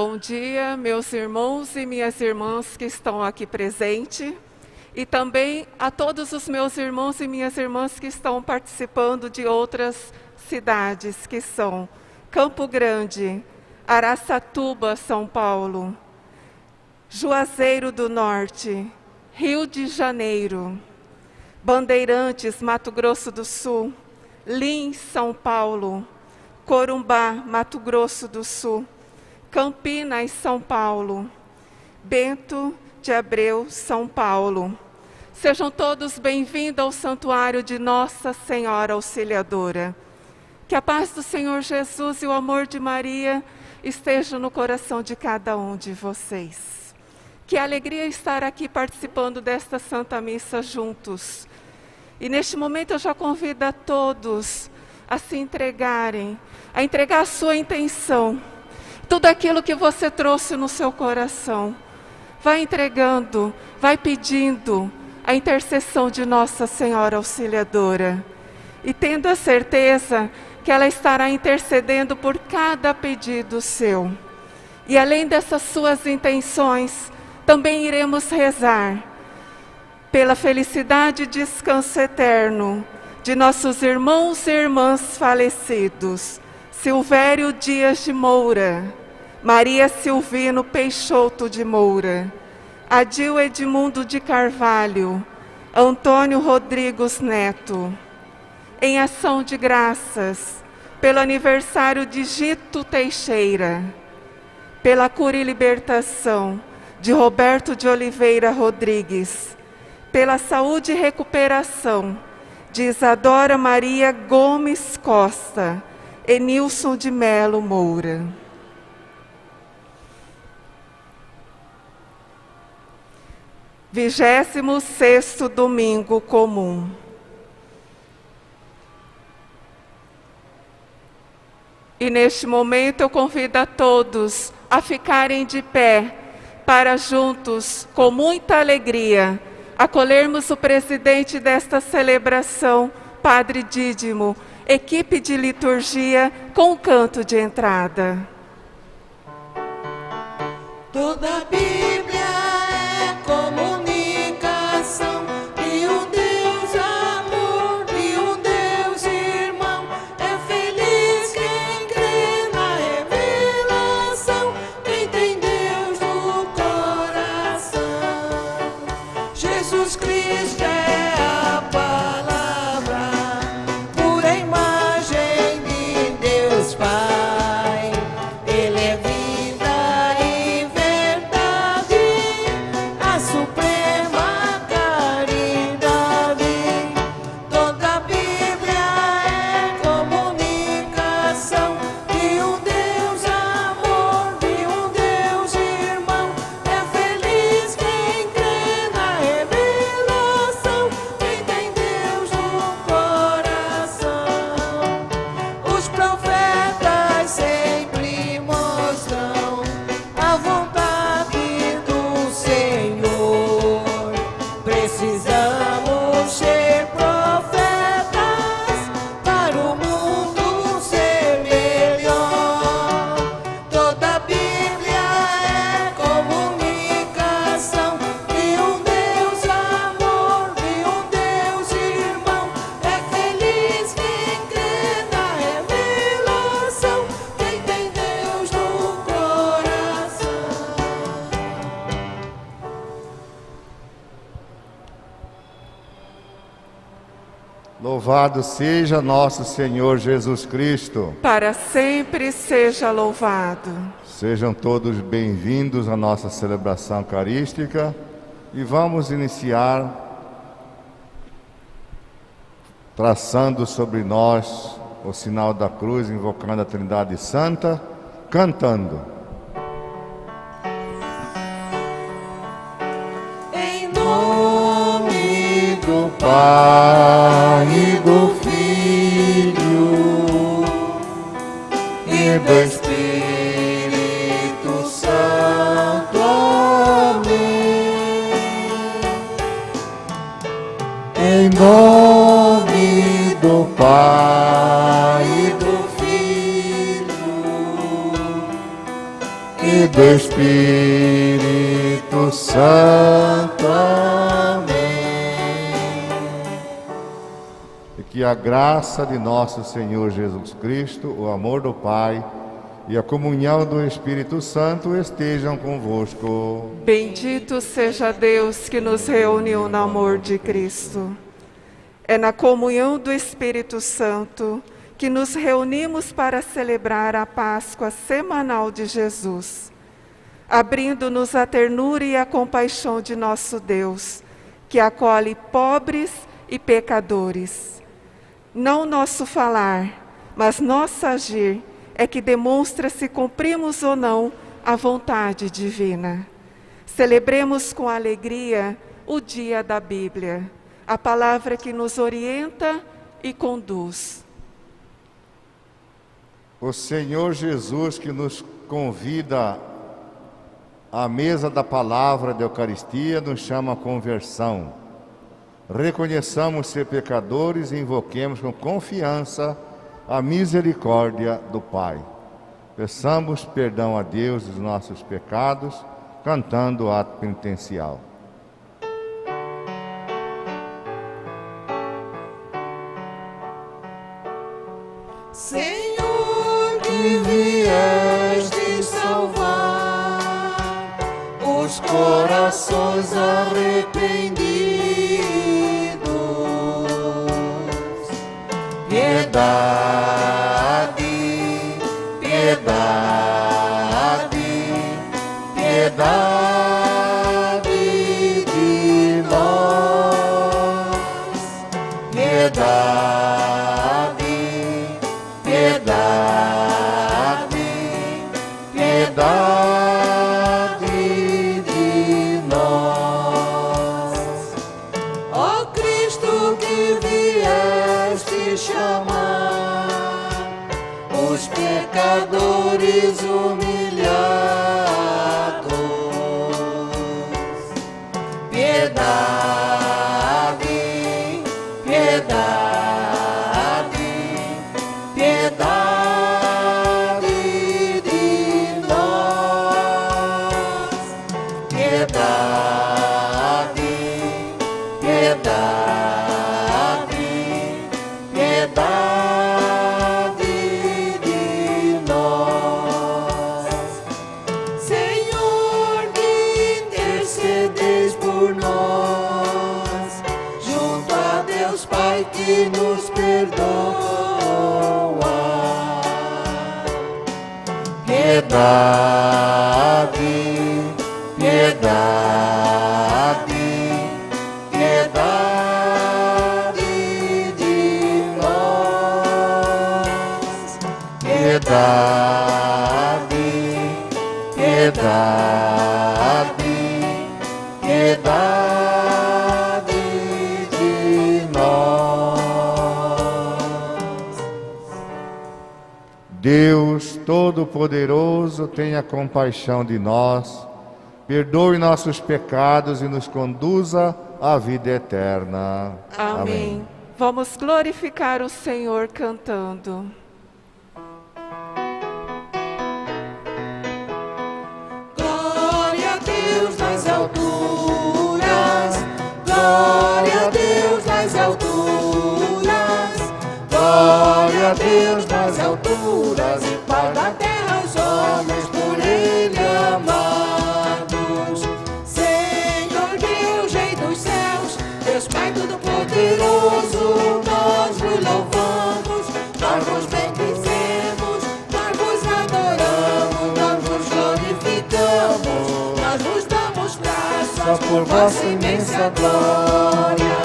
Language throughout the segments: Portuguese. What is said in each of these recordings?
Bom dia, meus irmãos e minhas irmãs que estão aqui presentes, e também a todos os meus irmãos e minhas irmãs que estão participando de outras cidades, que são Campo Grande, Araçatuba, São Paulo, Juazeiro do Norte, Rio de Janeiro, Bandeirantes, Mato Grosso do Sul, Lins, São Paulo, Corumbá, Mato Grosso do Sul, Campinas, São Paulo, Bento de Abreu, São Paulo. Sejam todos bem-vindos ao Santuário de Nossa Senhora Auxiliadora. Que a paz do Senhor Jesus e o amor de Maria estejam no coração de cada um de vocês. Que alegria estar aqui participando desta Santa Missa juntos. E neste momento eu já convido a todos a se entregarem, a entregar a sua intenção. Tudo aquilo que você trouxe no seu coração, vai entregando, vai pedindo a intercessão de Nossa Senhora Auxiliadora. E tendo a certeza que ela estará intercedendo por cada pedido seu. E além dessas suas intenções, também iremos rezar pela felicidade e descanso eterno de nossos irmãos e irmãs falecidos. Silvério Dias de Moura, Maria Silvino Peixoto de Moura, Adil Edmundo de Carvalho, Antônio Rodrigues Neto. Em ação de graças, pelo aniversário de Gito Teixeira, pela cura e libertação de Roberto de Oliveira Rodrigues, pela saúde e recuperação de Isadora Maria Gomes Costa, Enilson de Melo Moura. Vigésimo sexto domingo comum. E neste momento eu convido a todos a ficarem de pé para juntos, com muita alegria, acolhermos o presidente desta celebração, Padre Dídimo, equipe de liturgia com o canto de entrada. Toda a Bíblia é comunicação de um Deus amor, de um Deus irmão. É feliz quem crê na revelação, quem tem Deus no coração. Jesus Cristo é a palavra, pura imagem de Deus Pai. Ele é vida e verdade, a suprema caridade. Toda a Bíblia é comunicação de um Deus amor, de um Deus irmão. É feliz quem crê na revelação, quem tem Deus no coração. Os profetas sempre mostram a vontade do Senhor. Precisamos ser profetas para o mundo ser melhor. Toda a Bíblia é comunicação de um Deus amor, de um Deus irmão. É feliz quem crê na revelação, quem tem Deus no coração. Louvado seja nosso Senhor Jesus Cristo. Para sempre seja louvado. Sejam todos bem-vindos à nossa celebração eucarística e vamos iniciar traçando sobre nós o sinal da cruz, invocando a Trindade Santa, cantando. Em nome do Pai e do Filho e do Espírito Santo. Amém. Em nome do Pai e do Filho e do Espírito Santo. Amém. E que a graça de nosso Senhor Jesus Cristo, o amor do Pai e a comunhão do Espírito Santo estejam convosco. Bendito seja Deus que nos reuniu no amor de Cristo. É na comunhão do Espírito Santo que nos reunimos para celebrar a Páscoa semanal de Jesus, abrindo-nos à ternura e à compaixão de nosso Deus, que acolhe pobres e pecadores. Não nosso falar, mas nosso agir é que demonstra se cumprimos ou não a vontade divina. Celebremos com alegria o dia da Bíblia, a palavra que nos orienta e conduz. O Senhor Jesus, que nos convida à mesa da palavra da Eucaristia, nos chama à conversão. Reconheçamos ser pecadores e invoquemos com confiança a misericórdia do Pai. Peçamos perdão a Deus dos nossos pecados, cantando o ato penitencial. Senhor, que vieste salvar os corações arrependidos, piedade, piedade, piedade de nós, piedade, piedade, piedade de nós. Ó Cristo, que vieste chamar os pecadores humilhados, piedade, piedade, piedade de nós, piedade, piedade, piedade de nós. Senhor, que intercedeis por nós, junto a Deus Pai que nos perdoa. Piedade, piedade, piedade de nós, piedade, piedade, piedade de nós. Deus Todo-Poderoso, tenha compaixão de nós, perdoe nossos pecados e nos conduza à vida eterna. Amém. Vamos glorificar o Senhor cantando. Glória a Deus nas alturas, glória a Deus nas alturas, glória a Deus nas alturas, e Pai da terra os homens por Ele amados. Senhor Deus, Rei dos céus, Deus Pai Todo-Poderoso, nós vos louvamos, nós vos bendizemos, nós vos adoramos, nós vos glorificamos, nós vos damos graças por vossa imensa glória.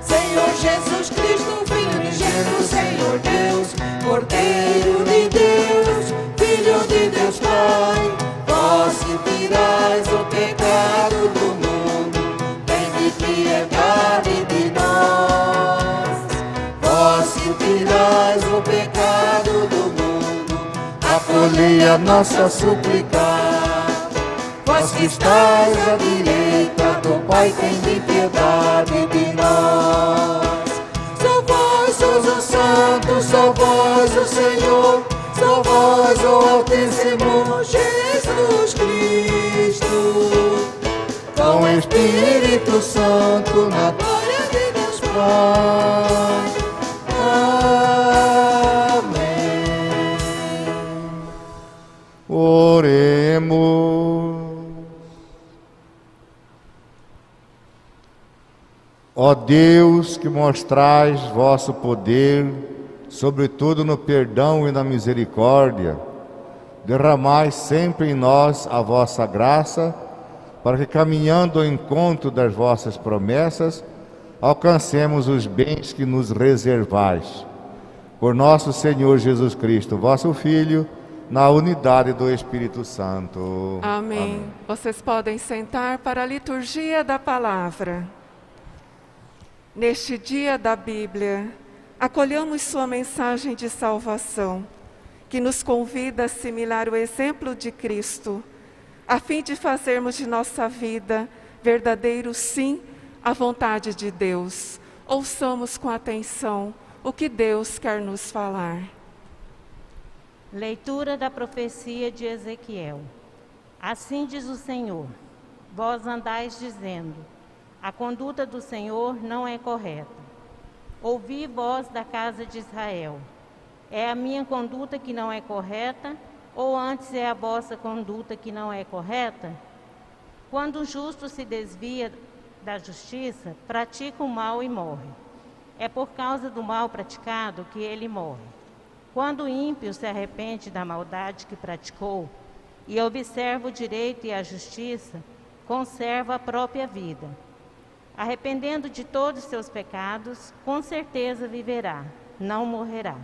Senhor Jesus Cristo, Filho unigênito, Senhor Deus, Cordeiro de Deus, Filho de Deus Pai, vós que tirais o pecado do mundo, tende piedade de nós. Vós que tirais o pecado do mundo, acolhei a nossa súplica. Vós que estais à direita do Pai, tende piedade de nós. Só vós sois o Santo, só vós o Senhor, só vós o Altíssimo Jesus Cristo. Espírito Santo, na glória de Deus Pai. Amém. Oremos. Ó Deus, que mostrais vosso poder, sobretudo no perdão e na misericórdia, derramai sempre em nós a vossa graça, para que, caminhando ao encontro das vossas promessas, alcancemos os bens que nos reservais. Por nosso Senhor Jesus Cristo, vosso Filho, na unidade do Espírito Santo. Amém. Vocês podem sentar para a liturgia da palavra. Neste dia da Bíblia, acolhamos sua mensagem de salvação, que nos convida a assimilar o exemplo de Cristo, a fim de fazermos de nossa vida verdadeiro sim à vontade de Deus. Ouçamos com atenção o que Deus quer nos falar. Leitura da profecia de Ezequiel. Assim diz o Senhor: vós andais dizendo, a conduta do Senhor não é correta. Ouvi, vós da casa de Israel, é a minha conduta que não é correta, ou antes é a vossa conduta que não é correta? Quando o justo se desvia da justiça, pratica o mal e morre. É por causa do mal praticado que ele morre. Quando o ímpio se arrepende da maldade que praticou e observa o direito e a justiça, conserva a própria vida. Arrependendo de todos os seus pecados, com certeza viverá, não morrerá.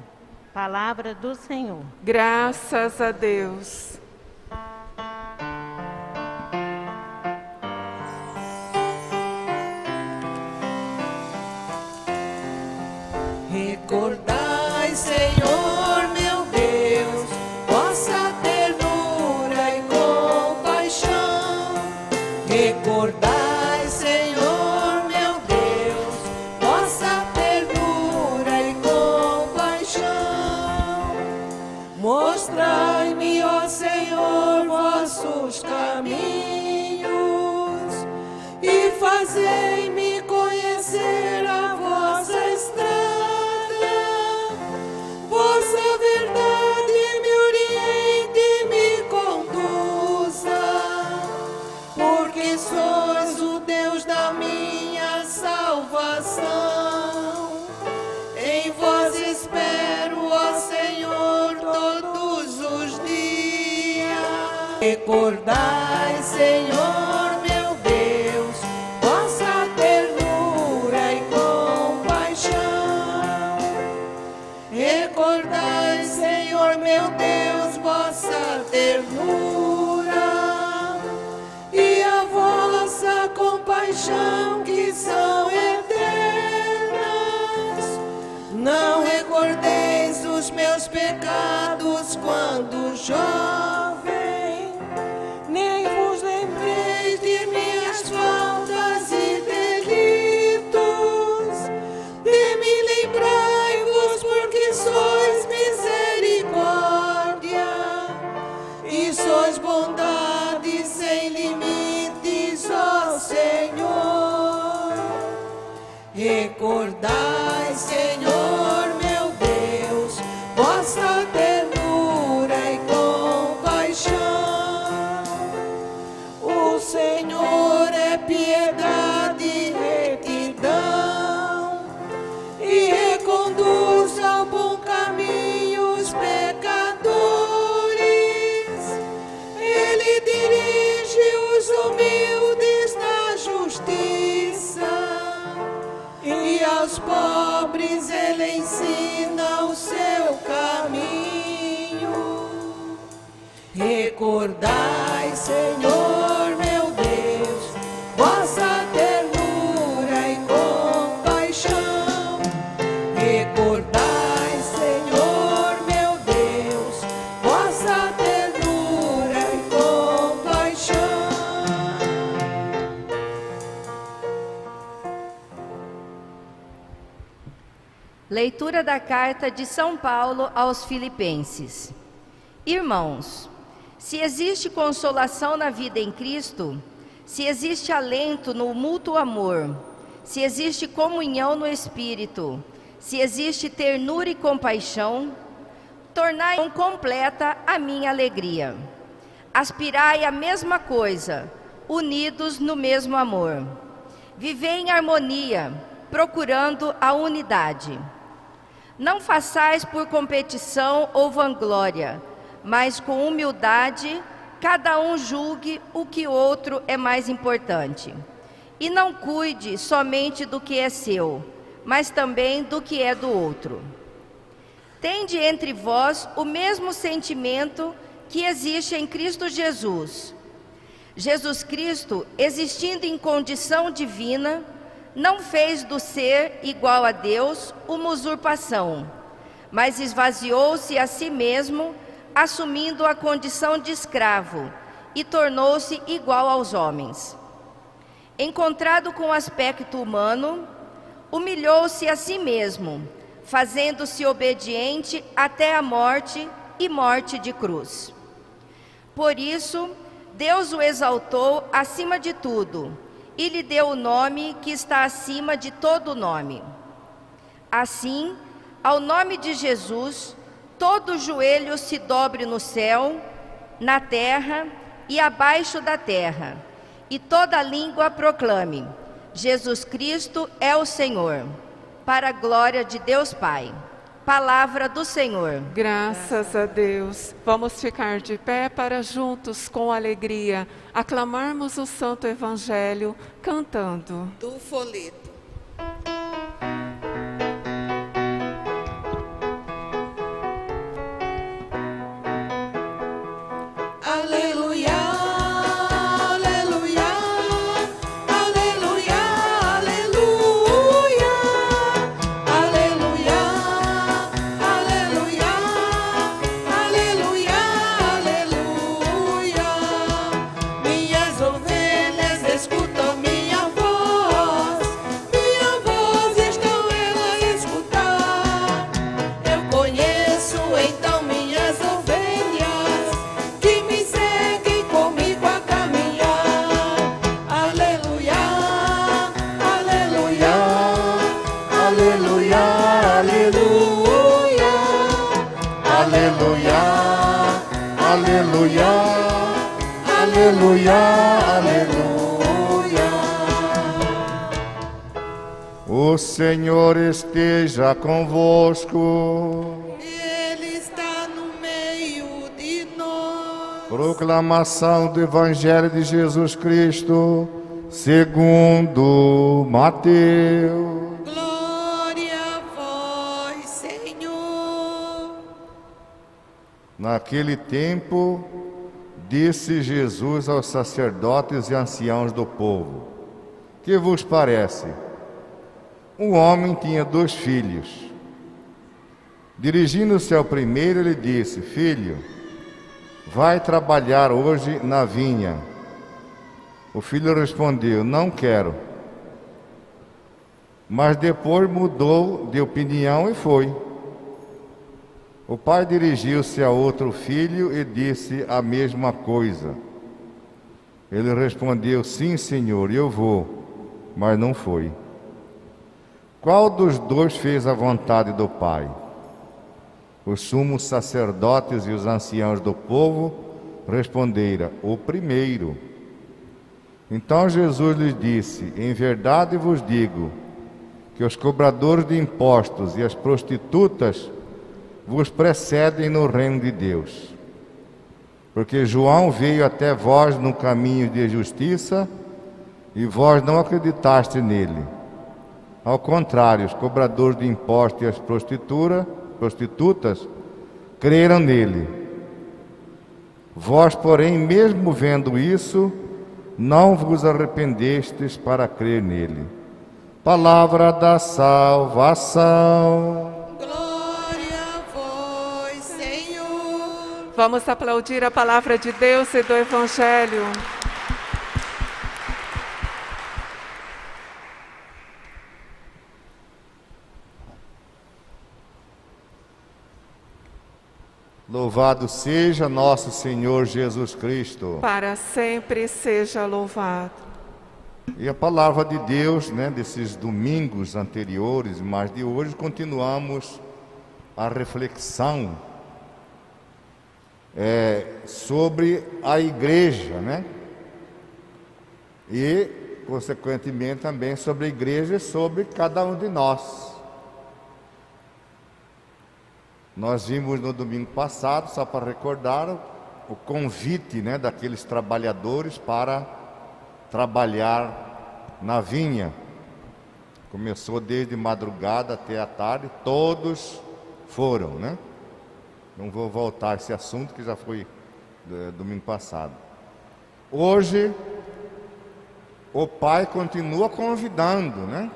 Palavra do Senhor. Graças a Deus. Recordai, Senhor meu Deus, vossa ternura e compaixão. Recordai, Senhor meu Deus, vossa ternura e compaixão. Mostrai-me, ó Senhor, vossos caminhos e fazei-me conhecer a vossa estrada. Vossa verdade me oriente e me conduza, porque sois o Deus da minha salvação. Em vós espero, ó Senhor, todos os dias. Recordai, Senhor meu Deus, vossa ternura e compaixão. Recordai, Senhor meu Deus, vossa ternura e a vossa compaixão, que são eternas. Não recordeis os meus pecados quando jovem, nem vos lembreis de minhas faltas e delitos. De mim lembrai-vos, porque sois misericórdia e sois bondade sem limites, ó Senhor. Recordai, Senhor meu Deus, vossa ternura e compaixão. O Senhor é piedade e retidão, e reconduz ao bom caminho os pecadores. Ele dirige os humildes na justiça, e aos pobres ele ensina o seu caminho. Recordai, Senhor meu Deus, vossa ternura e compaixão. Recordai, Senhor meu Deus, vossa ternura e compaixão. Leitura da carta de São Paulo aos Filipenses. Irmãos, se existe consolação na vida em Cristo, se existe alento no mútuo amor, se existe comunhão no Espírito, se existe ternura e compaixão, tornai completa a minha alegria. Aspirai a mesma coisa, unidos no mesmo amor. Vivei em harmonia, procurando a unidade. Não façais por competição ou vanglória, mas com humildade, cada um julgue o que o outro é mais importante. E não cuide somente do que é seu, mas também do que é do outro. Tende entre vós o mesmo sentimento que existe em Cristo Jesus. Jesus Cristo, existindo em condição divina, não fez do ser igual a Deus uma usurpação, mas esvaziou-se a si mesmo, assumindo a condição de escravo, e tornou-se igual aos homens. Encontrado com aspecto humano, humilhou-se a si mesmo, fazendo-se obediente até a morte e morte de cruz. Por isso, Deus o exaltou acima de tudo e lhe deu o nome que está acima de todo nome. Assim, ao nome de Jesus, todo joelho se dobre no céu, na terra e abaixo da terra, e toda língua proclame: Jesus Cristo é o Senhor, para a glória de Deus Pai. Palavra do Senhor. Graças a Deus. Vamos ficar de pé para juntos, com alegria, aclamarmos o Santo Evangelho, cantando. Do folheto. Aleluia, aleluia, aleluia, aleluia, aleluia, aleluia, aleluia, aleluia. Minhas ovelhas escutam minha voz estão elas a escutar. Eu conheço então minhas ovelhas, que me seguem comigo a caminhar. Aleluia, aleluia, Aleluia, aleluia, aleluia, aleluia, aleluia. O Senhor esteja convosco. Ele está no meio de nós. Proclamação do Evangelho de Jesus Cristo, segundo Mateus. Glória a vós, Senhor. Naquele tempo, disse Jesus aos sacerdotes e anciãos do povo: Que vos parece? Um homem tinha 2 filhos. Dirigindo-se ao primeiro, ele disse: Filho, vai trabalhar hoje na vinha. O filho respondeu: Não quero. Mas depois mudou de opinião e foi. O pai dirigiu-se a outro filho e disse a mesma coisa. Ele respondeu: Sim, senhor, eu vou. Mas não foi. Qual dos 2 fez a vontade do pai? Os sumos sacerdotes e os anciãos do povo responderam: O primeiro. Então Jesus lhes disse: Em verdade vos digo que os cobradores de impostos e as prostitutas vos precedem no reino de Deus. Porque João veio até vós no caminho de justiça e vós não acreditaste nele. Ao contrário, os cobradores de impostos e as prostitutas creram nele. Vós, porém, mesmo vendo isso, não vos arrependestes para crer nele. Palavra da salvação. Glória a vós, Senhor. Vamos aplaudir a palavra de Deus e do Evangelho. Louvado seja nosso Senhor Jesus Cristo. Para sempre seja louvado. E a palavra de Deus, né, desses domingos anteriores, mas de hoje, continuamos a reflexão sobre a igreja, né? E, consequentemente, também sobre a igreja e sobre cada um de nós. Nós vimos no domingo passado, só para recordar, o convite, né, daqueles trabalhadores para trabalhar na vinha. Começou desde madrugada até a tarde, todos foram, né? Não vou voltar a esse assunto que já foi domingo passado. Hoje, o Pai continua convidando, né?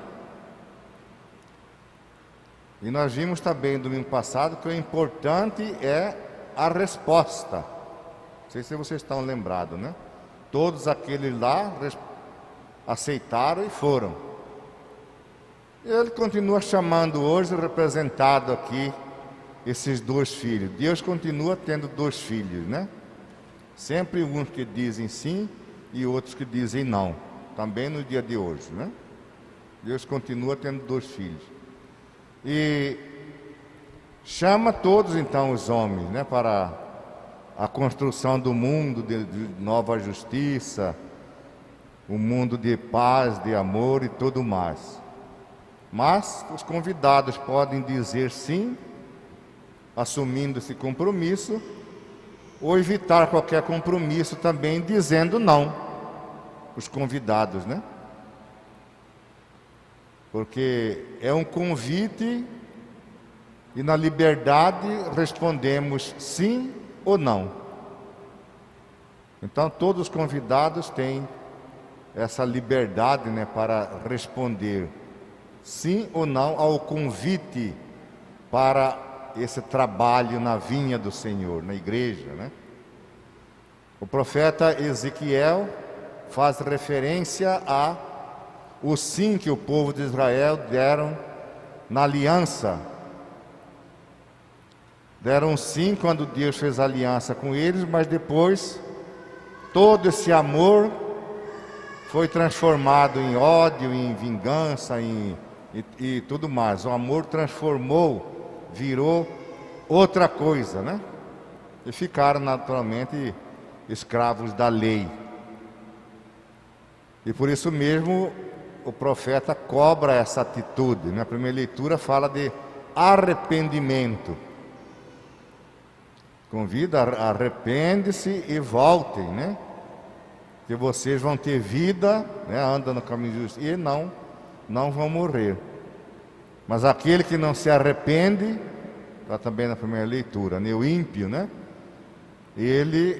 E nós vimos também domingo passado que o importante é a resposta. Não sei se vocês estão lembrados, né? Todos aqueles lá aceitaram e foram. Ele continua chamando hoje, representado aqui, esses dois filhos. Deus continua tendo dois filhos, né? Sempre uns que dizem sim e outros que dizem não. Também no dia de hoje, né? Deus continua tendo dois filhos. E chama todos então os homens, né, para a construção do mundo de nova justiça, um mundo de paz, de amor e tudo mais. Mas os convidados podem dizer sim, assumindo esse compromisso, ou evitar qualquer compromisso também dizendo não, os convidados, né? Porque é um convite e na liberdade respondemos sim ou não. Então todos os convidados têm essa liberdade, né, para responder sim ou não ao convite para esse trabalho na vinha do Senhor, na igreja, né? O profeta Ezequiel faz referência a o sim que o povo de Israel deram na aliança. Deram sim quando Deus fez aliança com eles, mas depois todo esse amor foi transformado em ódio, em vingança, e tudo mais. O amor transformou, virou outra coisa, né? E ficaram naturalmente escravos da lei. E por isso mesmo o profeta cobra essa atitude. Na primeira leitura fala de arrependimento. Convida, arrepende-se e voltem, né? Que vocês vão ter vida, né? Andam no caminho justo e não vão morrer. Mas aquele que não se arrepende, está também na primeira leitura, né? O ímpio, né? Ele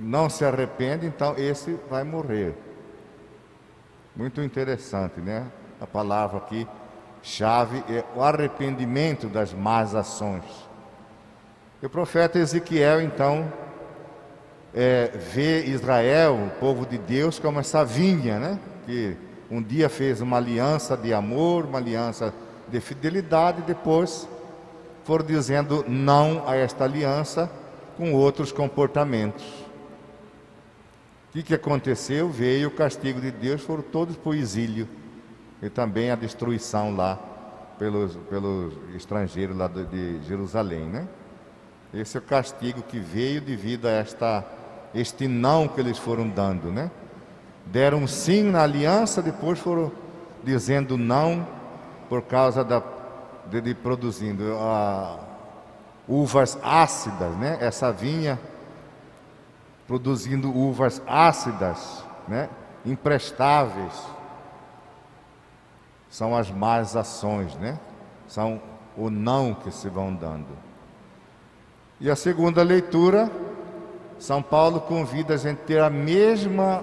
não se arrepende, então esse vai morrer. Muito interessante, né? A palavra aqui, chave, é o arrependimento das más ações. E o profeta Ezequiel, então, vê Israel, o povo de Deus, como essa vinha, né? Que um dia fez uma aliança de amor, uma aliança de fidelidade, e depois foram dizendo não a esta aliança com outros comportamentos. O que aconteceu? Veio o castigo de Deus, foram todos para o exílio. E também a destruição lá pelos estrangeiros lá de Jerusalém, né? Esse é o castigo que veio devido a este não que eles foram dando, né? Deram sim na aliança, depois foram dizendo não por causa de produzindo uvas ácidas, né? Essa vinha produzindo uvas ácidas, né? Imprestáveis. São as más ações, né? São o não que se vão dando. E a segunda leitura, São Paulo convida a gente a ter a mesma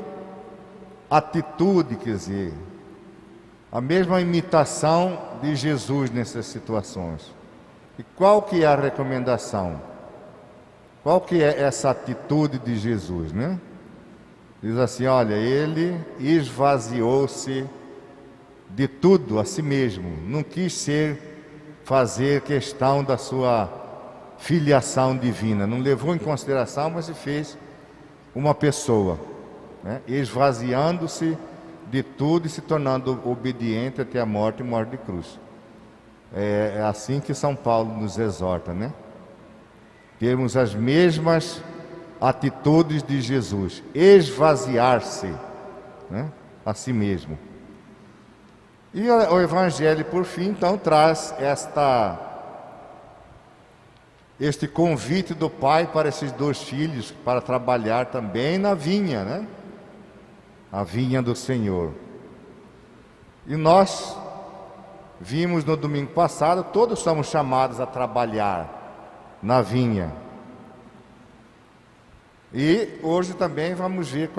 atitude, quer dizer, a mesma imitação de Jesus nessas situações. E qual que é a recomendação? Qual que é essa atitude de Jesus, né? Diz assim, olha, ele esvaziou-se de tudo a si mesmo, não quis fazer questão da sua filiação divina. Não levou em consideração, mas se fez uma pessoa, né? Esvaziando-se de tudo e se tornando obediente até a morte e morte de cruz. É assim que São Paulo nos exorta, né? Termos as mesmas atitudes de Jesus, esvaziar-se, né, a si mesmo. E o Evangelho, por fim, então, traz este convite do pai para esses dois filhos, para trabalhar também na vinha, né? A vinha do Senhor. E nós vimos no domingo passado, todos somos chamados a trabalhar na vinha. E hoje também vamos ver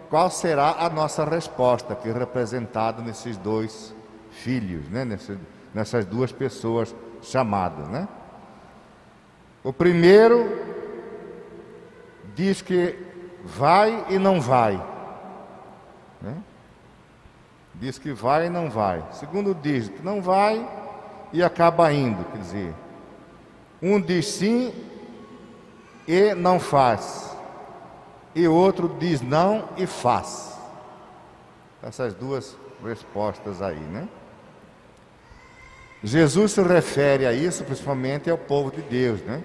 qual será a nossa resposta, que é representada nesses dois filhos, né? Nessas duas pessoas chamadas, né? O primeiro diz que vai e não vai, né? Diz que vai e não vai. O segundo diz que não vai e acaba indo. Quer dizer, um diz sim e não faz, e outro diz não e faz. Essas duas respostas aí, né? Jesus se refere a isso principalmente ao povo de Deus, né?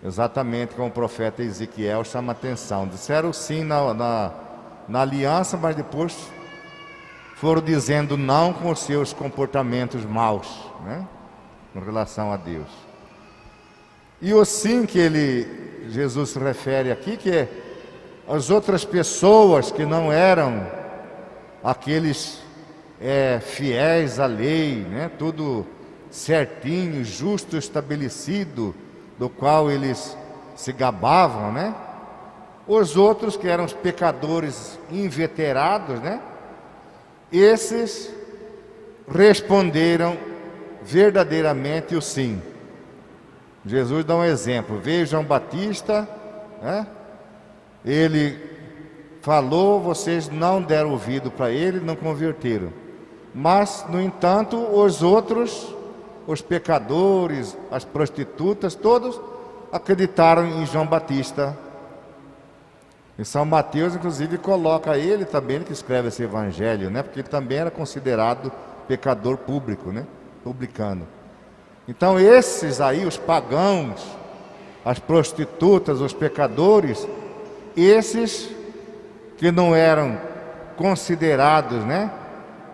Exatamente como o profeta Ezequiel chama a atenção. Disseram sim na aliança, mas depois foram dizendo não com os seus comportamentos maus, né? Em relação a Deus. E o sim que Jesus se refere aqui, que é as outras pessoas que não eram aqueles fiéis à lei, né? Tudo certinho, justo, estabelecido, do qual eles se gabavam, né? Os outros que eram os pecadores inveterados, né? Esses responderam verdadeiramente o sim. Jesus dá um exemplo. Veja João Batista, né? Ele falou, vocês não deram ouvido para ele, não converteram. Mas, no entanto, os outros, os pecadores, as prostitutas, todos acreditaram em João Batista. E São Mateus, inclusive, coloca ele também, ele que escreve esse evangelho, né? Porque ele também era considerado pecador público, né? Publicano. Então, esses aí, os pagãos, as prostitutas, os pecadores, esses que não eram considerados, né,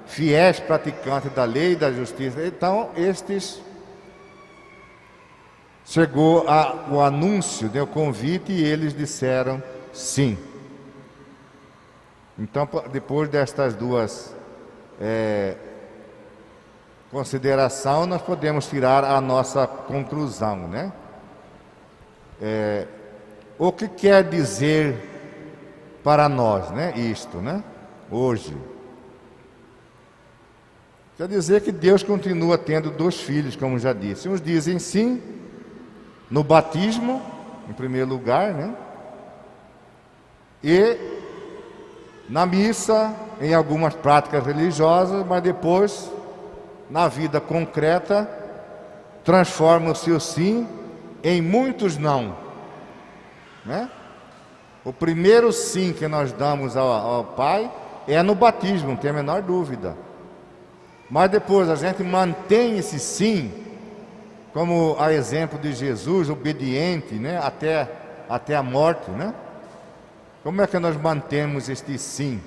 fiéis praticantes da lei e da justiça, então estes chegou o anúncio, né, o convite, e eles disseram sim. Então, depois destas duas considerações, nós podemos tirar a nossa conclusão, né? O que quer dizer para nós, né, isto, né, hoje? Quer dizer que Deus continua tendo dois filhos, como já disse. Uns dizem sim no batismo, em primeiro lugar, né? E na missa, em algumas práticas religiosas, mas depois, na vida concreta, transforma o seu sim em muitos não, né? O primeiro sim que nós damos ao Pai é no batismo, não tem a menor dúvida. Mas depois a gente mantém esse sim, como a exemplo de Jesus, obediente, né, até a morte, né? Como é que nós mantemos este sim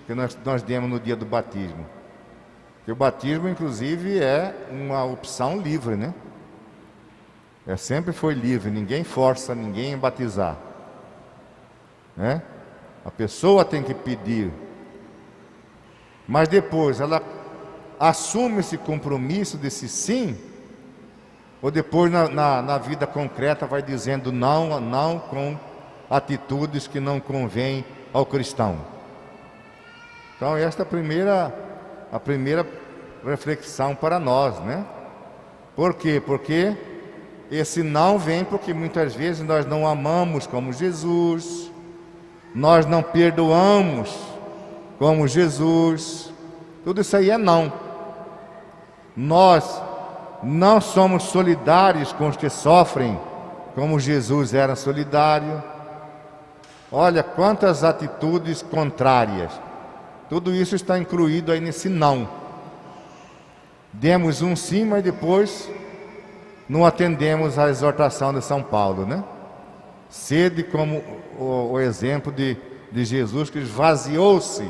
que nós demos no dia do batismo? Porque o batismo, inclusive, é uma opção livre, né? Sempre foi livre, ninguém força ninguém a batizar, né? A pessoa tem que pedir, mas depois ela assume esse compromisso desse sim, ou depois na vida concreta vai dizendo não com atitudes que não convêm ao cristão. Então esta é a primeira reflexão para nós, né? Por quê? Porque esse não vem porque muitas vezes nós não amamos como Jesus, nós não perdoamos como Jesus, tudo isso aí é não. Nós não somos solidários com os que sofrem, como Jesus era solidário. Olha quantas atitudes contrárias. Tudo isso está incluído aí nesse não. Demos um sim, mas depois não atendemos à exortação de São Paulo, né? Sede como o exemplo de Jesus, que esvaziou-se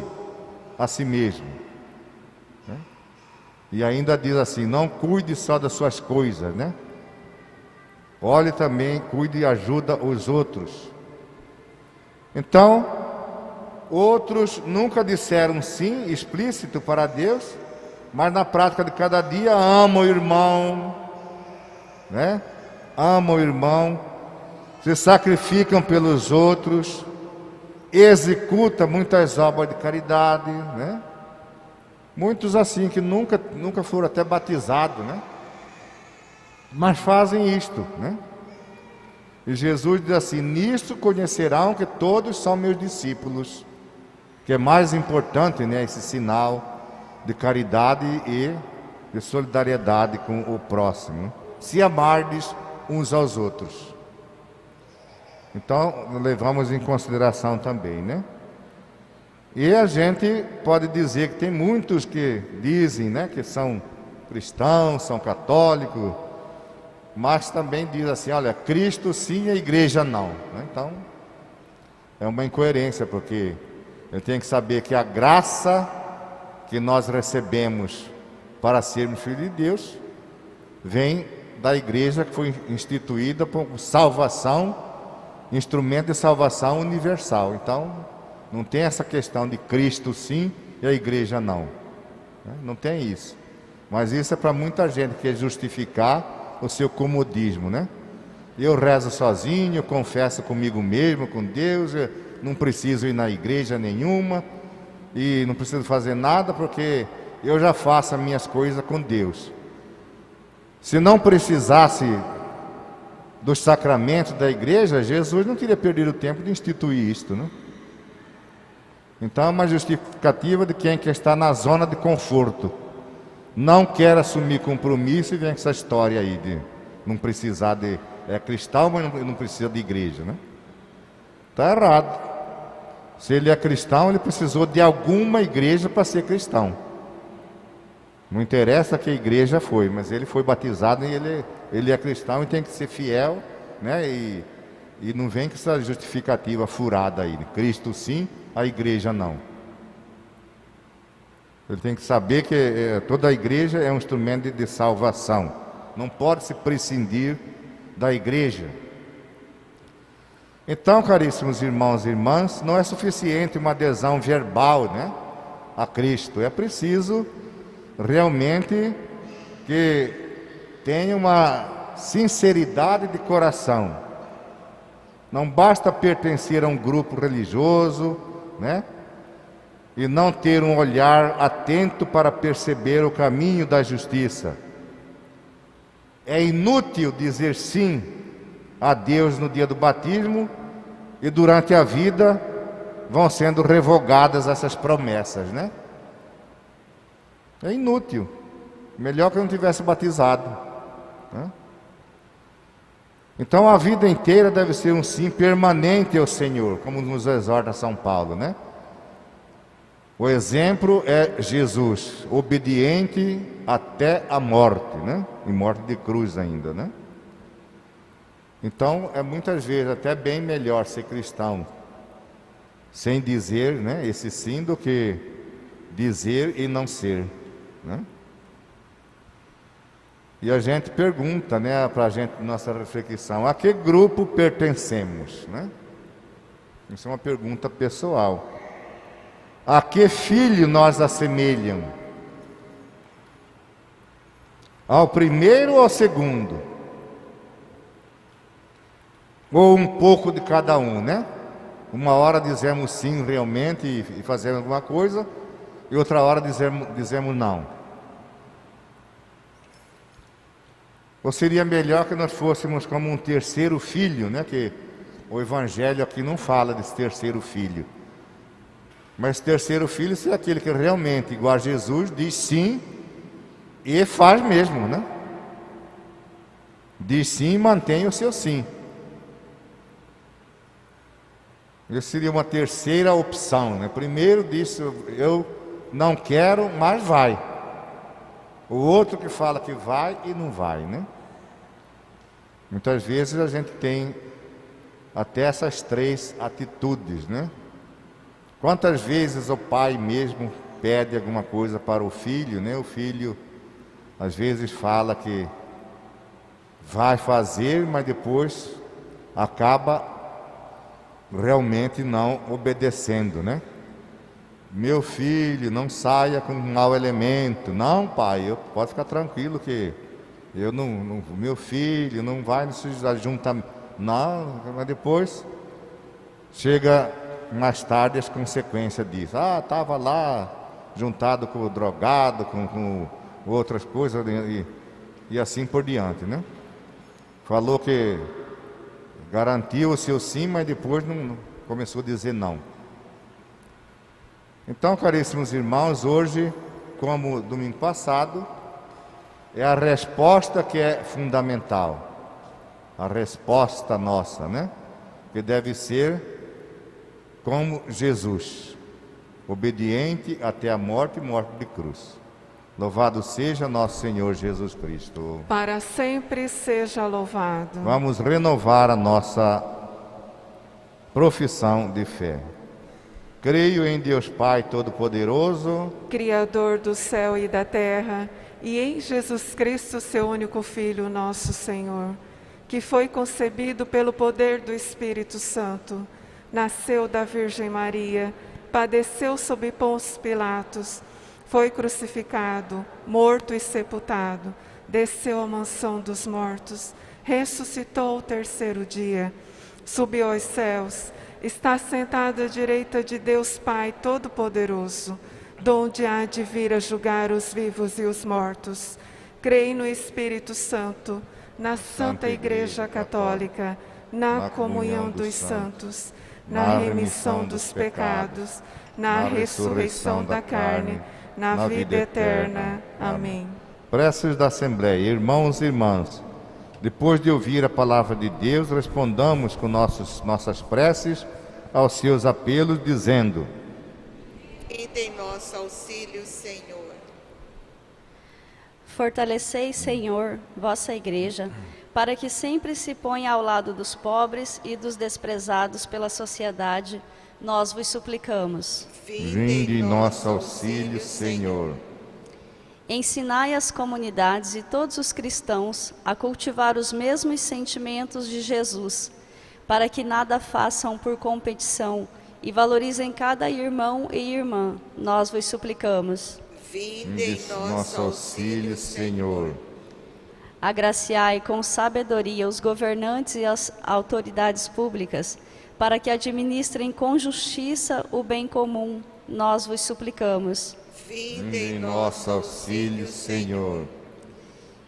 a si mesmo, né? E ainda diz assim: não cuide só das suas coisas, né? Olhe também, cuide e ajuda os outros. Então, outros nunca disseram sim explícito para Deus, mas na prática de cada dia amam o irmão, né? Amam o irmão, se sacrificam pelos outros, executam muitas obras de caridade, né? Muitos assim que nunca foram até batizados, né? Mas fazem isto, né? E Jesus diz assim: nisto conhecerão que todos são meus discípulos, que é mais importante, né, esse sinal de caridade e de solidariedade com o próximo, se amardes uns aos outros. Então, levamos em consideração também, né? E a gente pode dizer que tem muitos que dizem, né, que são cristãos, são católicos, mas também diz assim: olha, Cristo sim, a igreja não, né? Então, é uma incoerência, porque eu tenho que saber que a graça que nós recebemos para sermos filhos de Deus vem da igreja, que foi instituída por salvação, instrumento de salvação universal. Então, não tem essa questão de Cristo sim e a igreja não, né? Não tem isso. Mas isso é para muita gente que quer justificar o seu comodismo, né? Eu rezo sozinho, eu confesso comigo mesmo, com Deus, eu não preciso ir na igreja nenhuma e não preciso fazer nada porque eu já faço as minhas coisas com Deus. Se não precisasse dos sacramentos da igreja, Jesus não teria perdido o tempo de instituir isto, né? Então é uma justificativa de quem quer estar na zona de conforto, não quer assumir compromisso e vem com essa história aí de não precisar de... é cristão, mas não precisa de igreja, né? Está errado. Se ele é cristão, ele precisou de alguma igreja para ser cristão. Não interessa que a igreja foi, mas ele foi batizado e ele é cristão e tem que ser fiel, né? E não vem com essa justificativa furada aí, Cristo sim, a igreja não. Ele tem que saber que toda a igreja é um instrumento de salvação. Não pode se prescindir da igreja. Então, caríssimos irmãos e irmãs, não é suficiente uma adesão verbal, né, a Cristo. É preciso realmente que tenha uma sinceridade de coração. Não basta pertencer a um grupo religioso, né, e não ter um olhar atento para perceber o caminho da justiça. É inútil dizer sim a Deus no dia do batismo e durante a vida vão sendo revogadas essas promessas, né? É inútil. Melhor que eu não tivesse batizado, né? Então a vida inteira deve ser um sim permanente ao Senhor, como nos exorta São Paulo, né? O exemplo é Jesus, obediente até a morte, né? E morte de cruz ainda, né? Então, é muitas vezes até bem melhor ser cristão sem dizer, né, esse sim, do que dizer e não ser, né? E a gente pergunta, né, para a gente, nossa reflexão: a que grupo pertencemos, né? Isso é uma pergunta pessoal. A que filho nós assemelham? Ao primeiro ou ao segundo? Ou um pouco de cada um, né? Uma hora dizemos sim realmente e fazemos alguma coisa, e outra hora dizemos não. Ou seria melhor que nós fôssemos como um terceiro filho, né? Que o Evangelho aqui não fala desse terceiro filho. Mas terceiro filho é aquele que realmente, igual a Jesus, diz sim e faz mesmo, né? diz sim, mantenha o seu sim. Isso seria uma terceira opção, né? Primeiro disse, eu não quero, mas vai. O outro que fala que vai e não vai, né? Muitas vezes a gente tem até essas três atitudes, né? Quantas vezes o pai mesmo pede alguma coisa para o filho, né? O filho às vezes fala que vai fazer, mas depois acaba realmente não obedecendo, né? Meu filho, não saia com mau elemento. Não, pai, pode ficar tranquilo que eu não, meu filho não vai se juntar. Não, mas depois chega mais tarde as consequências disso. Ah, estava lá juntado com o drogado, com outras coisas e assim por diante, né? Falou que garantiu o seu sim, mas depois não começou a dizer não. Então, caríssimos irmãos, hoje, como domingo passado, é a resposta que é fundamental. A resposta nossa, né? Que deve ser como Jesus, obediente até a morte e morte de cruz. Louvado seja nosso Senhor Jesus Cristo. Para sempre seja louvado. Vamos renovar a nossa profissão de fé. Creio em Deus Pai Todo-Poderoso, Criador do céu e da terra, e em Jesus Cristo, seu único Filho, nosso Senhor, que foi concebido pelo poder do Espírito Santo, nasceu da Virgem Maria, padeceu sob Pôncio Pilatos, foi crucificado, morto e sepultado, desceu à mansão dos mortos, ressuscitou ao terceiro dia, subiu aos céus, está sentado à direita de Deus Pai Todo-Poderoso, donde há de vir a julgar os vivos e os mortos. Creio no Espírito Santo, na Santa Igreja Católica, na comunhão dos santos, na remissão dos pecados, na ressurreição da carne, na vida eterna. Amém. Preces da Assembleia. Irmãos e irmãs, depois de ouvir a palavra de Deus, respondamos com nossas preces aos seus apelos, dizendo: Vinde em nosso auxílio, Senhor. Fortalecei, Senhor, vossa Igreja, para que sempre se ponha ao lado dos pobres e dos desprezados pela sociedade, nós vos suplicamos. Vinde em nosso auxílio, Senhor. Ensinai as comunidades e todos os cristãos a cultivar os mesmos sentimentos de Jesus, para que nada façam por competição e valorizem cada irmão e irmã, nós vos suplicamos. Vinde em nosso auxílio, Senhor. Agraciai com sabedoria os governantes e as autoridades públicas, para que administrem com justiça o bem comum, nós vos suplicamos. Vinde em nosso auxílio, Senhor.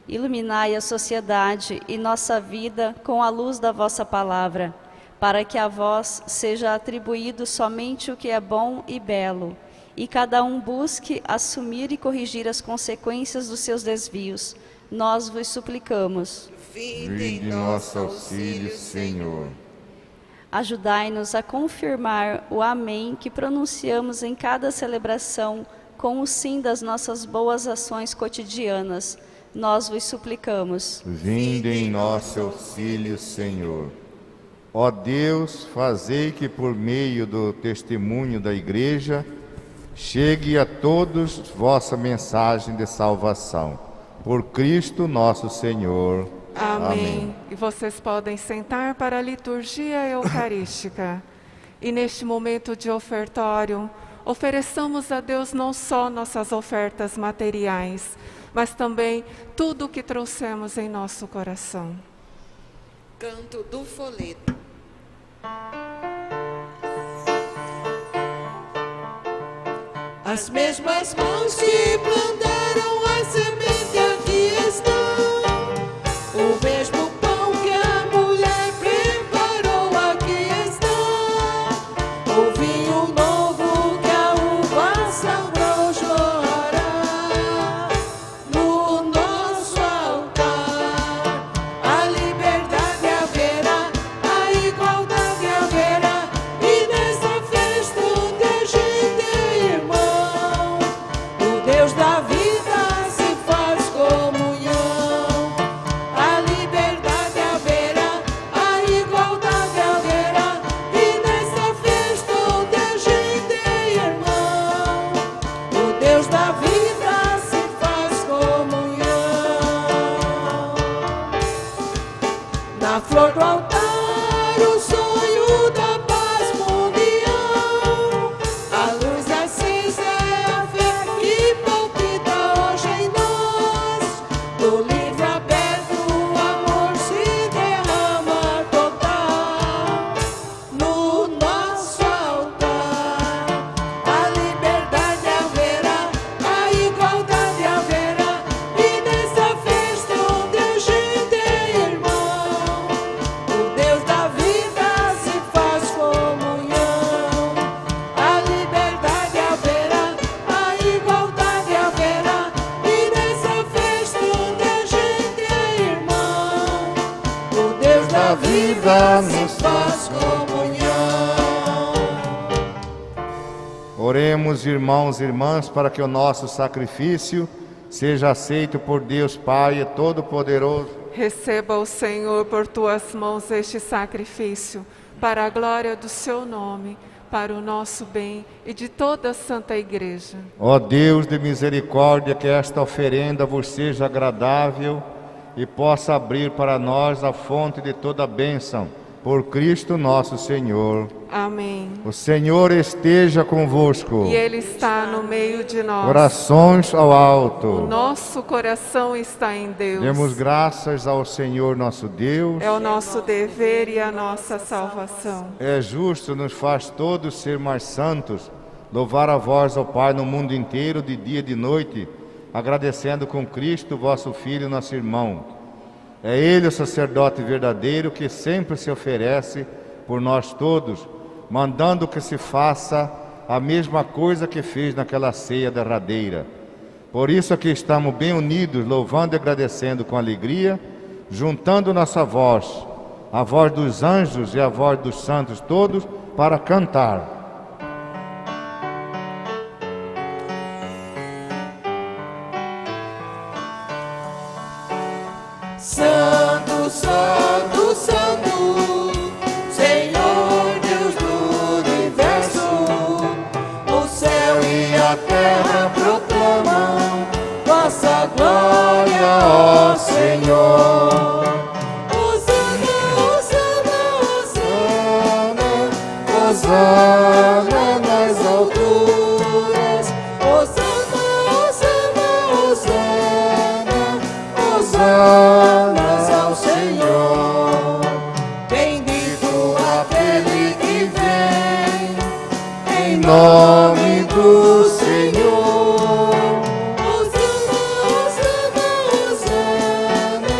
Iluminai a sociedade e nossa vida com a luz da vossa palavra, para que a vós seja atribuído somente o que é bom e belo, e cada um busque assumir e corrigir as consequências dos seus desvios. Nós vos suplicamos. Vinde em nosso auxílio, Senhor. Ajudai-nos a confirmar o Amém que pronunciamos em cada celebração com o sim das nossas boas ações cotidianas. Nós vos suplicamos. Vinde em nosso auxílio, Senhor. Ó Deus, fazei que por meio do testemunho da Igreja chegue a todos vossa mensagem de salvação. Por Cristo nosso Senhor. Amém. E vocês podem sentar para a liturgia eucarística. E neste momento de ofertório, ofereçamos a Deus não só nossas ofertas materiais, mas também tudo o que trouxemos em nosso coração. Canto do folheto. As mesmas mãos que plantaram a semente aqui estão. O mesmo pão que a mulher preparou aqui está. O vinho novo que a uva sangrou jorrará no nosso altar. dá-nos faz comunhão. Oremos, irmãos e irmãs, para que o nosso sacrifício seja aceito por Deus Pai Todo-Poderoso. Receba o Senhor por tuas mãos este sacrifício, para a glória do seu nome, para o nosso bem e de toda a Santa Igreja. Ó Deus de misericórdia, que esta oferenda vos seja agradável e possa abrir para nós a fonte de toda a bênção, por Cristo nosso Senhor. Amém. O Senhor esteja convosco. E Ele está no meio de nós. Corações ao O alto. nosso coração está em Deus. Demos graças ao Senhor nosso Deus. É o nosso dever e a nossa salvação. É justo, nos faz todos ser mais santos, louvar a vós, ó Pai, no mundo inteiro, de dia e de noite, agradecendo com Cristo, vosso Filho, nosso irmão. É Ele o sacerdote verdadeiro que sempre se oferece por nós todos, mandando que se faça a mesma coisa que fez naquela ceia derradeira. Por isso aqui estamos bem unidos, louvando e agradecendo com alegria, juntando nossa voz, a voz dos anjos e a voz dos santos todos, para cantar. Santo, Santo, Santo, Senhor Deus do universo, o céu e a terra proclamam vossa glória, ó Senhor. Hosana, Hosana, Hosana, Hosana nas alturas. Hosana, Hosana, Hosana, Hosana ao Senhor. Bendito aquele que vem em nome do Senhor. Hosana, Hosana, Hosana,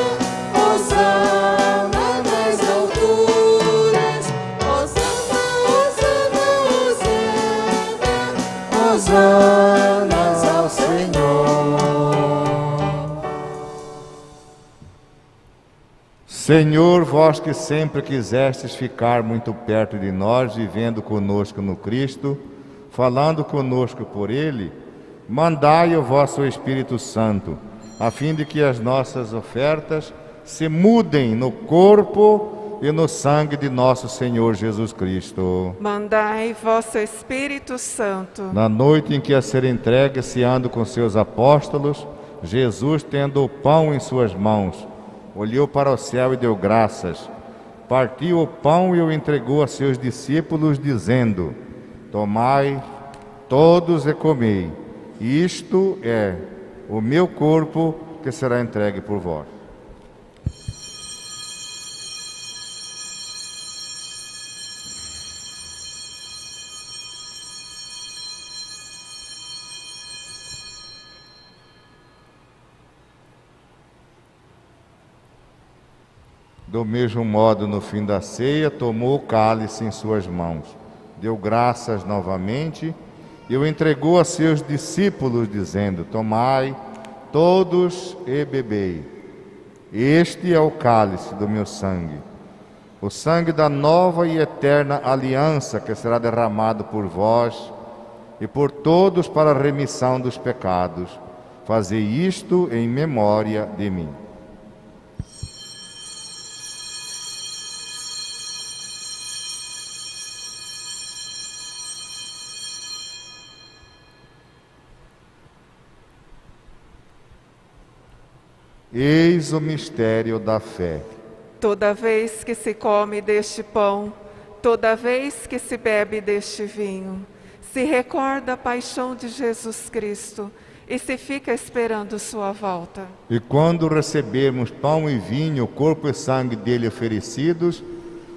Hosana nas alturas. Hosana, Hosana, Hosana, Hosana ao Senhor. Senhor, vós que sempre quisestes ficar muito perto de nós, vivendo conosco no Cristo, falando conosco por Ele, mandai o vosso Espírito Santo, a fim de que as nossas ofertas se mudem no corpo e no sangue de nosso Senhor Jesus Cristo. Mandai vosso Espírito Santo. Na noite em que a ser entregue, ceando com seus apóstolos, Jesus, tendo o pão em suas mãos, olhou para o céu e deu graças. Partiu o pão e o entregou a seus discípulos, dizendo: tomai todos e comei. Isto é o meu corpo que será entregue por vós. Do mesmo modo, no fim da ceia, tomou o cálice em suas mãos, deu graças novamente e o entregou a seus discípulos, dizendo: tomai todos e bebei. Este é o cálice do meu sangue, o sangue da nova e eterna aliança, que será derramado por vós e por todos para a remissão dos pecados. Fazei isto em memória de mim. Eis o mistério da fé. Toda vez que se come deste pão, toda vez que se bebe deste vinho, se recorda a paixão de Jesus Cristo e se fica esperando sua volta. E quando recebermos pão e vinho, o corpo e sangue dele oferecidos,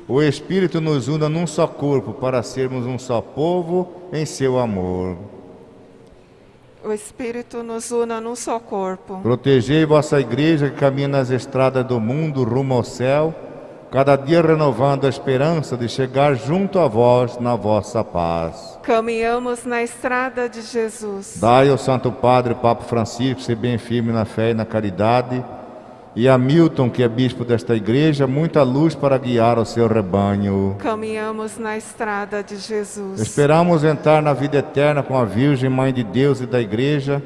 o Espírito nos una num só corpo, para sermos um só povo em seu amor. O Espírito nos una num só corpo. Protegei vossa igreja que caminha nas estradas do mundo rumo ao céu, cada dia renovando a esperança de chegar junto a vós na vossa paz. Caminhamos na estrada de Jesus. Dai ao Santo Padre Papa Francisco ser bem firme na fé e na caridade, e a Milton, que é bispo desta igreja, muita luz para guiar o seu rebanho. Caminhamos na estrada de Jesus. Esperamos entrar na vida eterna com a Virgem, Mãe de Deus e da igreja,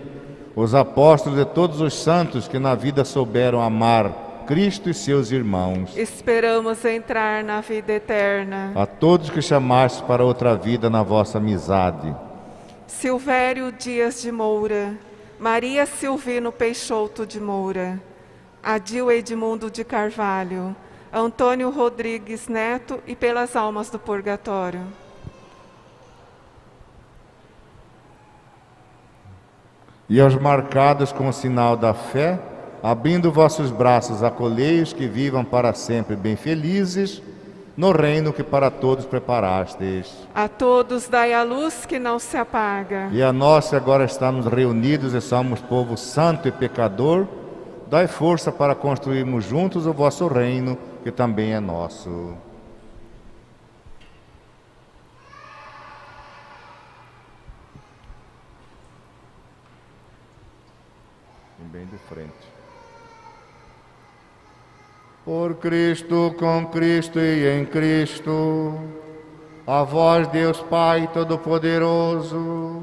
os apóstolos e todos os santos que na vida souberam amar Cristo e seus irmãos. Esperamos entrar na vida eterna. A todos que chamaste para outra vida na vossa amizade. Silvério Dias de Moura, Maria Silvino Peixoto de Moura, Adil Edmundo de Carvalho, Antônio Rodrigues Neto e pelas almas do purgatório. E aos marcados com o sinal da fé, abrindo vossos braços, acolhei-os que vivam para sempre bem felizes, no reino que para todos preparastes. A todos dai a luz que não se apaga. E a nós que agora estamos reunidos e somos povo santo e pecador, dai força para construirmos juntos o vosso reino, que também é nosso. Bem de frente. Por Cristo, com Cristo e em Cristo, a vós, Deus Pai Todo-Poderoso,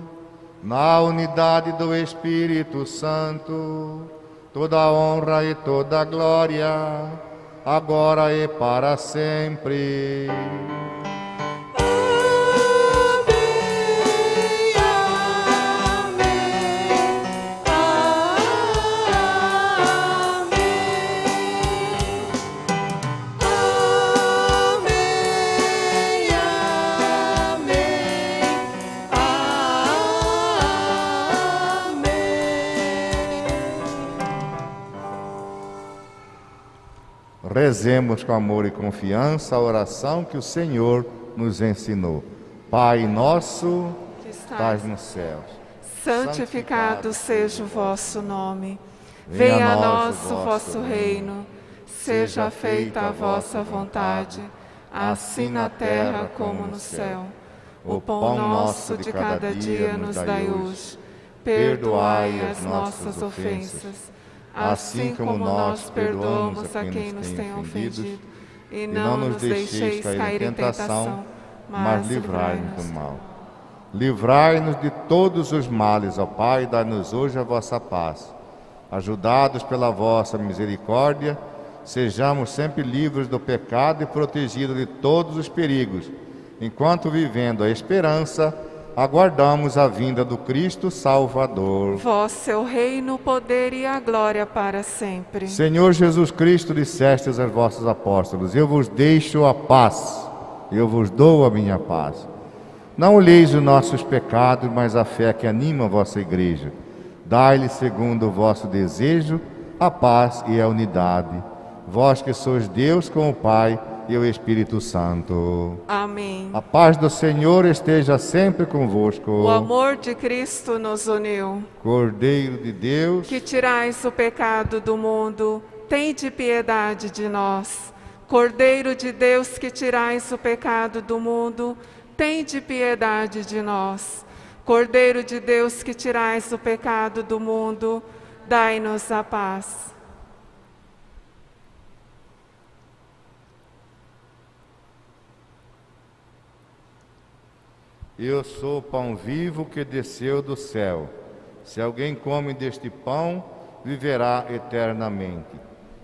na unidade do Espírito Santo, toda a honra e toda a glória, agora e para sempre. Rezemos com amor e confiança a oração que o Senhor nos ensinou. Pai nosso, que estás nos céus, santificado seja o vosso nome. Venha a nós o vosso reino. Seja feita a vossa vontade, assim na terra como no céu. O pão nosso de cada dia nos dai hoje. Perdoai as nossas ofensas, assim como nós perdoamos a quem nos tem ofendido. E não nos deixeis cair em tentação, mas livrai-nos do mal. Livrai-nos de todos os males, ó Pai, dai-nos hoje a vossa paz. Ajudados pela vossa misericórdia, sejamos sempre livres do pecado e protegidos de todos os perigos, enquanto vivendo a esperança, aguardamos a vinda do Cristo Salvador. Vosso é o reino, o poder e a glória para sempre. Senhor Jesus Cristo, dissestes aos vossos apóstolos: eu vos deixo a paz, eu vos dou a minha paz. Não olheis os nossos pecados, mas a fé que anima a vossa igreja. Dai-lhe, segundo o vosso desejo, a paz e a unidade. Vós que sois Deus com o Pai e o Espírito Santo. Amém. A paz do Senhor esteja sempre convosco. O amor de Cristo nos uniu. Cordeiro de Deus, que tirais o pecado do mundo, tende piedade de nós. Cordeiro de Deus, que tirais o pecado do mundo, tende piedade de nós. Cordeiro de Deus, que tirais o pecado do mundo, dai-nos a paz. eu sou o pão vivo que desceu do céu. Se alguém come deste pão, viverá eternamente.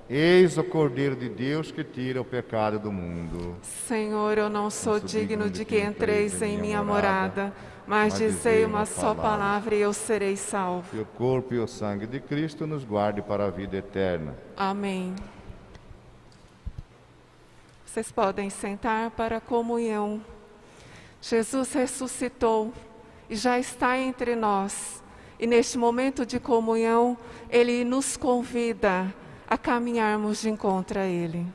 Eis o Cordeiro de Deus que tira o pecado do mundo. Senhor, eu não sou digno de que entreis em minha morada, mas dizei uma só palavra e eu serei salvo. Que o corpo e o sangue de Cristo nos guarde para a vida eterna. Amém. Vocês podem sentar para a comunhão. Jesus ressuscitou e já está entre nós. E neste momento de comunhão, Ele nos convida a caminharmos de encontro a Ele.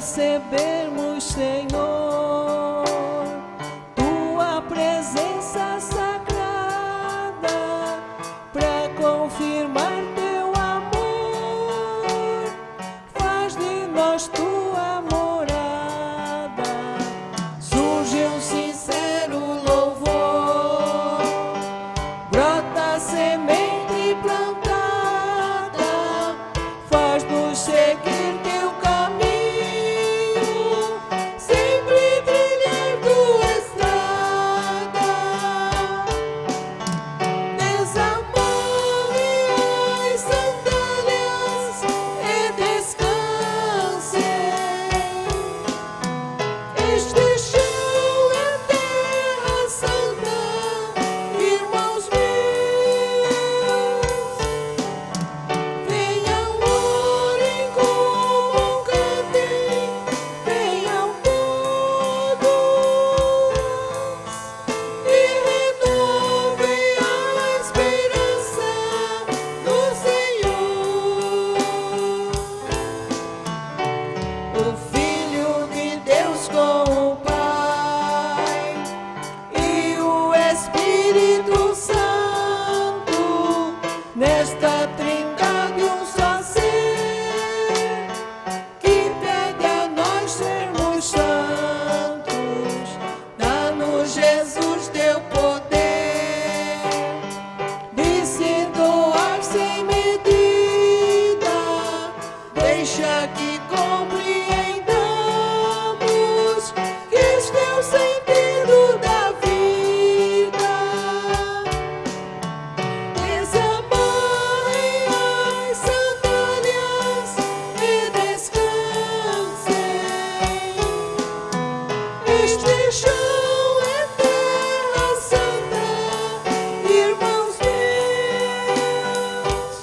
recebermos, Senhor, tua presença sagrada, para confirmar teu amor, faz de nós tua morada. Surge um sincero louvor, brota semente plantada, faz-nos seguir teu caminho, sempre trilhar tua estrada. Desamarre as sandálias e descanse. Este chão é terra santa, irmãos meus. Venham, orem, comam, cantem, venham todos e renovem a esperança no Senhor. O Filho de Deus com o Pai e o Espírito Santo, nesta trindade um só ser, que pede a nós sermos santos. Dá-nos, Jesus, teu poder de se doar sem medida. Deixa que compreendamos que este é o sentido da vida. Desamarrem as sandálias e descansem. Este chão é terra santa, irmãos meus.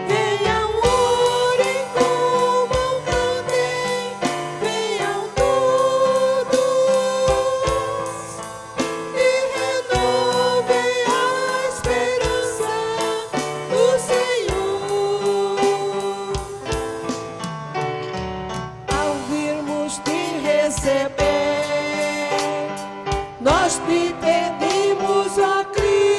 Venham, orem, comam, cantem, venham todos e renovem a esperança do Senhor. Ao virmos te receber, nós te pedimos, ó Cristo,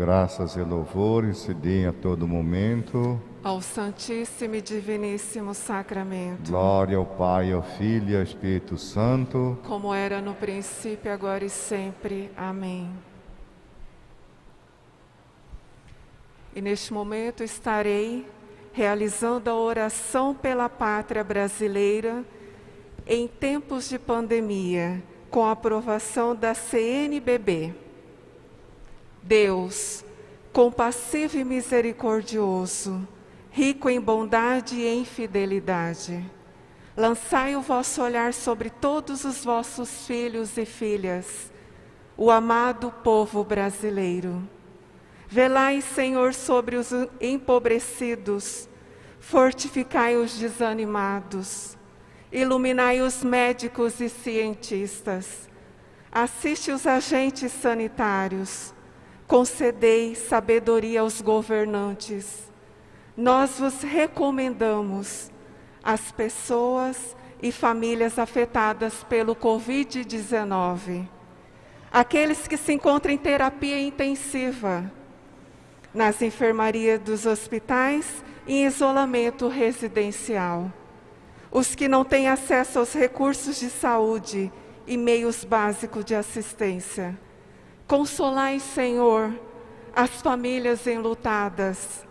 Graças e louvores se deem a todo momento. ao Santíssimo e Diviníssimo Sacramento, Glória ao Pai, ao Filho e ao Espírito Santo. como era no princípio, agora e sempre. Amém. E neste momento estarei realizando a oração pela pátria brasileira em tempos de pandemia, com a aprovação da CNBB. Deus, compassivo e misericordioso, rico em bondade e em fidelidade, lançai o vosso olhar sobre todos os vossos filhos e filhas, o amado povo brasileiro. Velai, Senhor, sobre os empobrecidos, fortificai os desanimados, iluminai os médicos e cientistas, assiste os agentes sanitários, concedei sabedoria aos governantes. Nós vos recomendamos as pessoas e famílias afetadas pelo Covid-19, aqueles que se encontram em terapia intensiva, nas enfermarias dos hospitais e em isolamento residencial, os que não têm acesso aos recursos de saúde e meios básicos de assistência. Consolai, Senhor, as famílias enlutadas,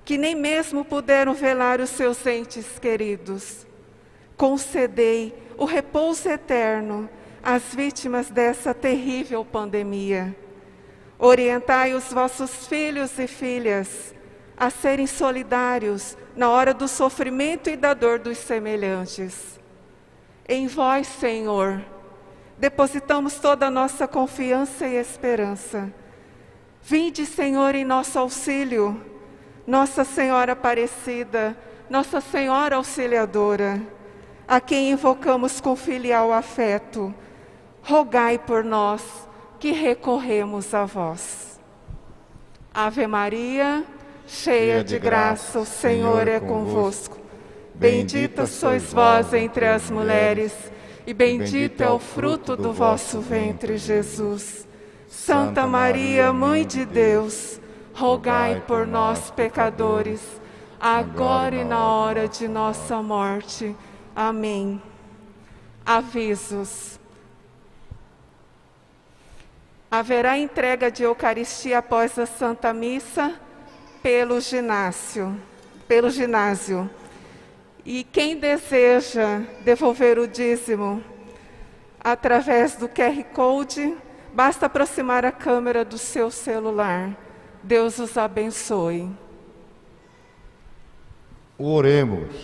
que nem mesmo puderam velar os seus entes queridos. Concedei o repouso eterno às vítimas dessa terrível pandemia. Orientai os vossos filhos e filhas a serem solidários na hora do sofrimento e da dor dos semelhantes. Em vós, Senhor, depositamos toda a nossa confiança e esperança. Vinde, Senhor, em nosso auxílio, Nossa Senhora Aparecida, Nossa Senhora Auxiliadora, a quem invocamos com filial afeto, rogai por nós que recorremos a vós. Ave Maria, cheia de graça, o Senhor é convosco. Bendita sois vós entre as mulheres, e bendito é o fruto do vosso ventre, Jesus. Santa Maria, Mãe de Deus, rogai por nós, pecadores, agora e na hora de nossa morte. Amém. Avisos. Haverá entrega de Eucaristia após a Santa Missa pelo ginásio. E quem deseja devolver o dízimo através do QR Code, basta aproximar a câmera do seu celular. Deus os abençoe. Oremos.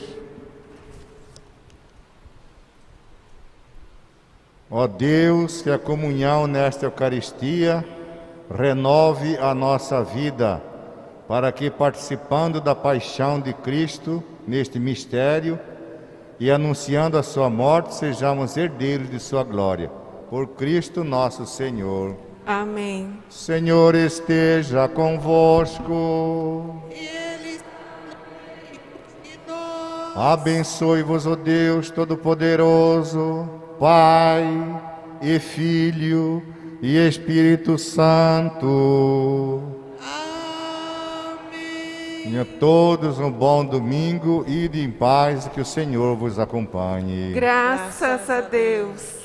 Ó Deus, que a comunhão nesta Eucaristia renove a nossa vida, para que, participando da paixão de Cristo neste mistério e anunciando a sua morte, sejamos herdeiros de sua glória. Por Cristo nosso Senhor. Amém. Senhor esteja convosco. Ele e nós. Abençoe-vos, ó Deus Todo-Poderoso, Pai e Filho e Espírito Santo. Amém. Tenha todos um bom domingo, ide em paz, que o Senhor vos acompanhe. Graças a Deus.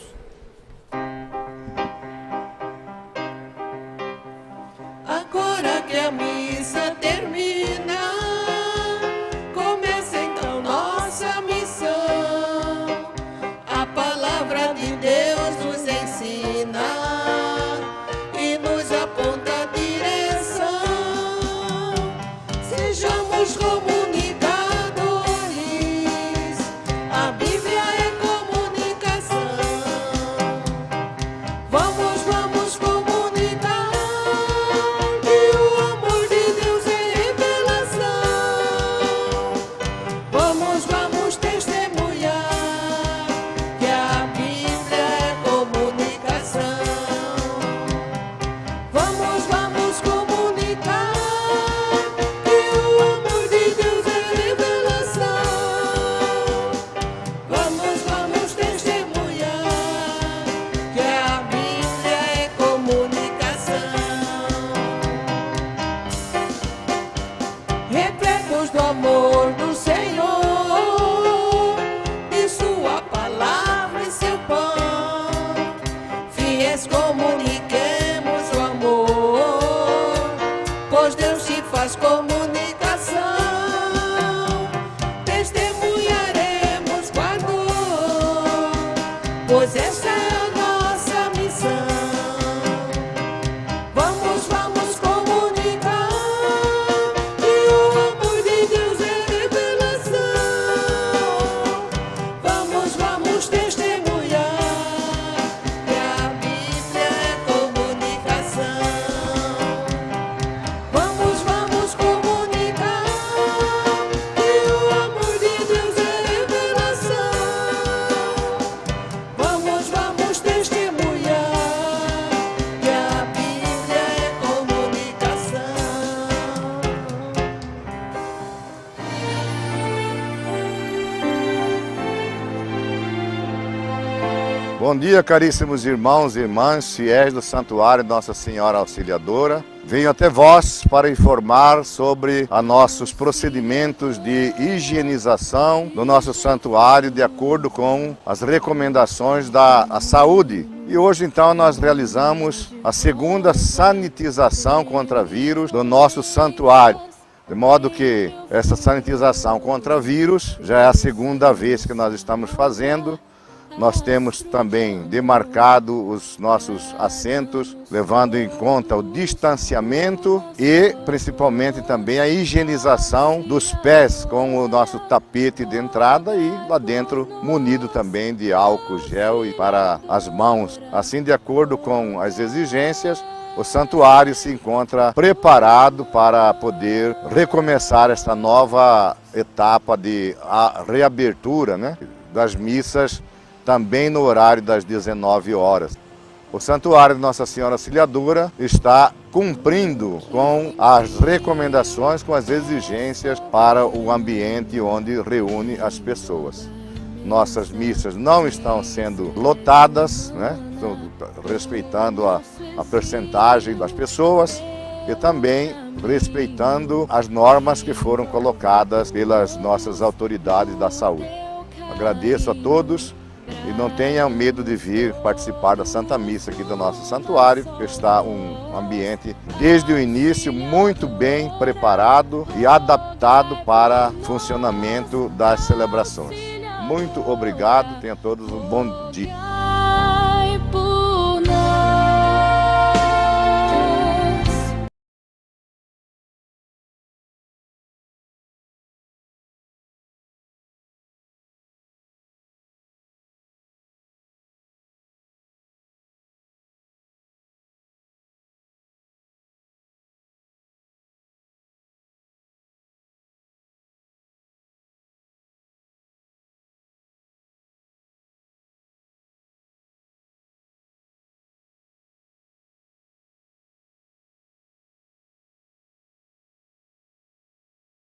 Agora que a missa termina, começa então nossa missão. A palavra de Deus nos ensina e nos aponta a direção. Sejamos comunicadores, a Bíblia é comunicação. Vamos comunicar que o amor de Deus é revelado. fiéis comuniquemos o amor, pois Deus se faz comunicação. Testemunharemos com ardor, pois essa é a nossa missão. Vamos, vamos comunicar que o amor de Deus é revelação. Vamos, vamos testemunhar que a Bíblia é comunicação. Vamos, vamos comunicar que o amor de Deus é revelação. Vamos, vamos testemunhar que a Bíblia é comunicação. Bom dia, caríssimos irmãos e irmãs, fiéis do Santuário Nossa Senhora Auxiliadora. Venho até vós para informar sobre os nossos procedimentos de higienização do nosso santuário de acordo com as recomendações da saúde. E hoje então nós realizamos a segunda sanitização contra vírus do nosso santuário. De modo que essa sanitização contra vírus já é a segunda vez que nós estamos fazendo. Nós temos também demarcado os nossos assentos, levando em conta o distanciamento e principalmente também a higienização dos pés com o nosso tapete de entrada e lá dentro munido também de álcool gel e para as mãos. Assim, de acordo com as exigências, o santuário se encontra preparado para poder recomeçar esta nova etapa de reabertura, das missas, também no horário das 19 horas. O Santuário de Nossa Senhora Auxiliadora está cumprindo com as recomendações, com as exigências para o ambiente onde reúne as pessoas. Nossas missas não estão sendo lotadas, respeitando a percentagem das pessoas e também respeitando as normas que foram colocadas pelas nossas autoridades da saúde. Agradeço a todos. E não tenham medo de vir participar da Santa Missa aqui do nosso santuário, que está um ambiente, desde o início, muito bem preparado e adaptado para o funcionamento das celebrações. Muito obrigado, tenham todos um bom dia.